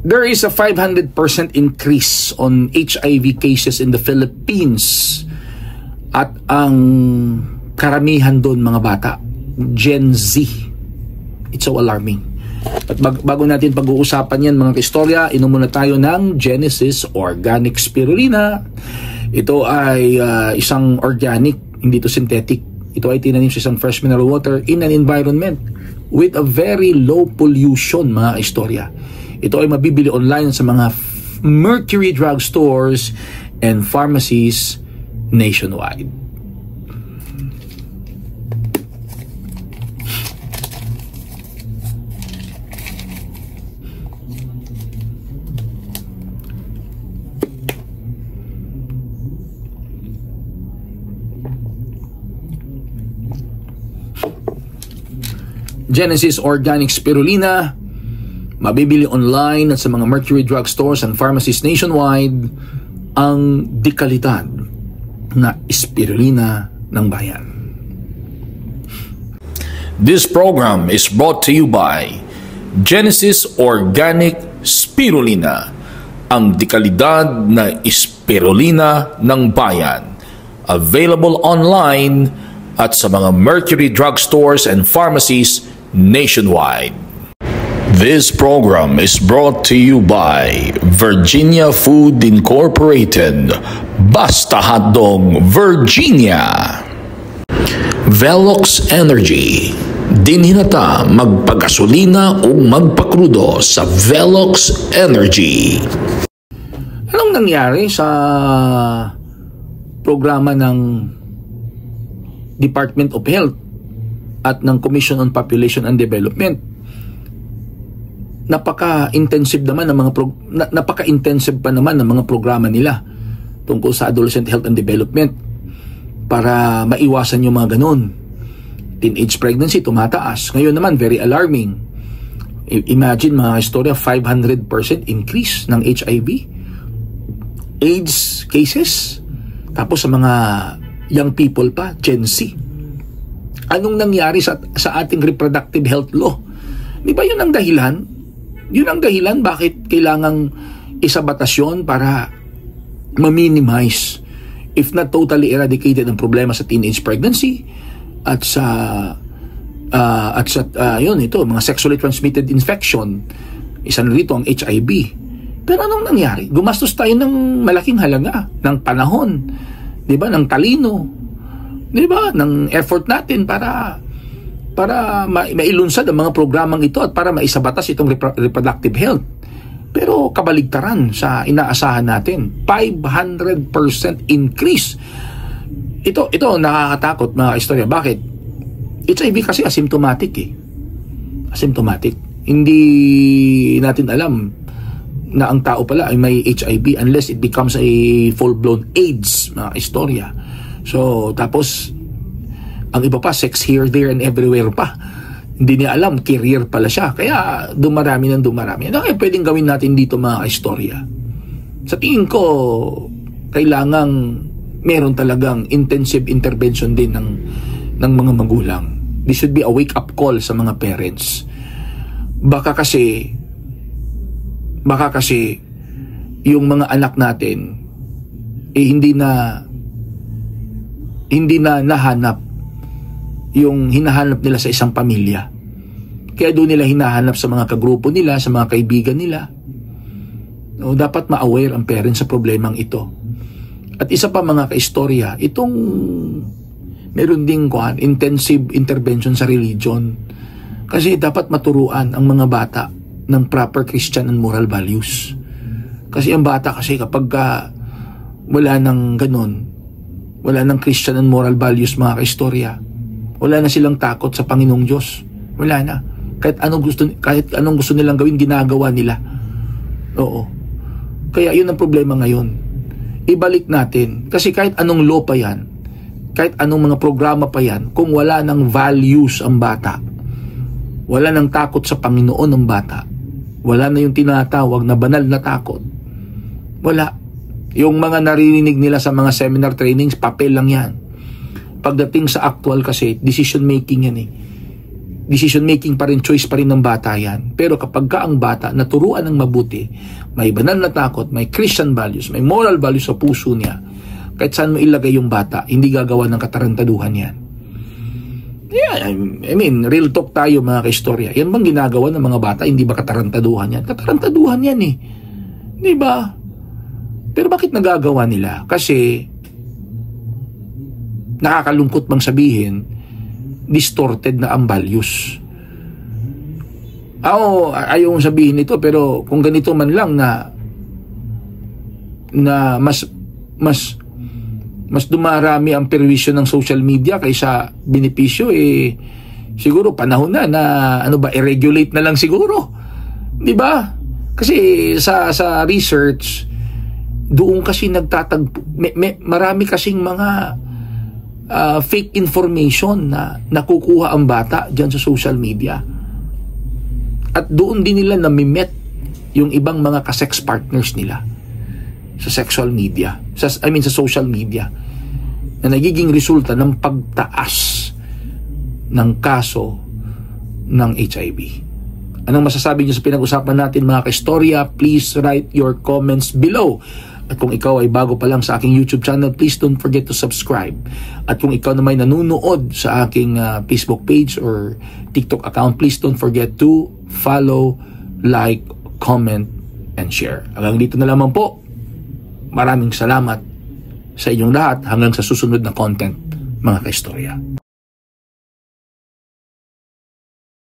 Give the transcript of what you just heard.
There is a 500% increase on HIV cases in the Philippines. At ang karamihan doon mga bata, Gen Z. It's so alarming. At bago natin pag-uusapan yan mga kaistorya, inom muna tayo ng Genesis Organic Spirulina. Ito ay isang organic, hindi to synthetic. Ito ay tinanim sa isang fresh mineral water in an environment with a very low pollution mga kaistorya. Ito ay mabibili online sa mga Mercury Drug Stores and pharmacies nationwide. Genesis Organic Spirulina, mabibili online at sa mga Mercury Drug Stores and pharmacies nationwide, ang dekalidad na spirulina ng bayan. This program is brought to you by Genesis Organic Spirulina, ang dekalidad na spirulina ng bayan. Available online at sa mga Mercury Drug Stores and pharmacies nationwide. This program is brought to you by Virginia Food Incorporated, Basta Hotdog, Virginia. Velox Energy, dinhinata magpagasolina o magpakrudo sa Velox Energy. Anong nangyari sa programa ng Department of Health at ng Commission on Population and Development? Napaka-intensive naman ng mga napaka-intensive pa naman ng mga programa nila tungkol sa adolescent health and development para maiwasan yung mga ganun. Teenage pregnancy tumataas. Ngayon naman very alarming. Imagine mga istorya, 500% increase ng HIV AIDS cases. Tapos sa mga young people pa, Gen Z. Anong nangyari sa ating reproductive health law? Di ba yun ang dahilan? Yun ang dahilan bakit kailangang isabatasyon para ma-minimize, if not totally eradicated, ang problema sa teenage pregnancy at sa mga sexually transmitted infection. Isa na rito ang HIV. Pero anong nangyari? Gumastos tayo ng malaking halaga, ng panahon, di ba, ng talino, di ba, ng effort natin para mailunsad ang mga programang ito at para maisabatas itong reproductive health. Pero kabaligtaran sa inaasahan natin, 500% increase. Ito nakakatakot mga istorya. Bakit? HIV kasi asymptomatic eh. Asymptomatic. Hindi natin alam na ang tao pala ay may HIV unless it becomes a full-blown AIDS mga istorya. So, tapos ang iba pa, sex here, there, and everywhere pa. Hindi niya alam, career pala siya. Kaya dumarami. Ano kaya pwedeng gawin natin dito mga istorya? Sa tingin ko, kailangang meron talagang intensive intervention din ng mga magulang. This should be a wake-up call sa mga parents. Baka kasi yung mga anak natin hindi na nahanap yung hinahanap nila sa isang pamilya. Kaya doon nila hinahanap sa mga kagrupo nila, sa mga kaibigan nila. No, dapat ma-aware ang parents sa problemang ito. At isa pa mga kaistorya, itong meron ding intensive intervention sa religion. Kasi dapat maturuan ang mga bata ng proper Christian and moral values. Kasi ang bata kasi kapag wala nang ganun, wala nang Christian and moral values mga kaistorya, wala na silang takot sa Panginoong Diyos. Wala na. Kahit anong gusto nilang gawin, ginagawa nila. Oo. Kaya yun ang problema ngayon. Ibalik natin. Kasi kahit anong law pa yan, kahit anong mga programa pa yan, kung wala ng values ang bata, wala ng takot sa Panginoon ang bata, wala na yung tinatawag na banal na takot, wala. Yung mga naririnig nila sa mga seminar trainings, papel lang yan. Pagdating sa actual kasi, decision making yan eh. decision making pa rin, choice pa rin ng bata yan. Pero kapag ka ang bata naturuan ng mabuti, may banal na takot, may Christian values, may moral values sa puso niya, kahit saan mo ilagay yung bata, hindi gagawa ng katarantaduhan yan. Yeah, I mean, real talk tayo mga kaistorya. Yan bang ginagawa ng mga bata? Hindi ba katarantaduhan yan? Katarantaduhan yan eh. Di ba? Pero bakit nagagawa nila? Kasi nakakalungkot bang sabihin, distorted na ang values. Ayaw sabihin ito, pero kung ganito man lang na mas dumarami ang perwisyo ng social media kaysa benepisyo, siguro panahon na i-regulate na lang siguro. 'Di ba? Kasi sa research doon kasi nagtatagpo, marami kasing mga fake information na nakukuha ang bata diyan sa social media. At doon din nila nami-met yung ibang mga ka-sex partners nila sa sexual media, sa social media, na nagiging resulta ng pagtaas ng kaso ng HIV. Anong masasabi niyo sa pinag-usapan natin mga kaistorya? Please write your comments below. At kung ikaw ay bago pa lang sa aking YouTube channel, please don't forget to subscribe. At kung ikaw naman nanonood sa aking Facebook page or TikTok account, please don't forget to follow, like, comment, and share. Hanggang dito na lamang po. Maraming salamat sa inyong lahat hanggang sa susunod na content, mga kaistorya.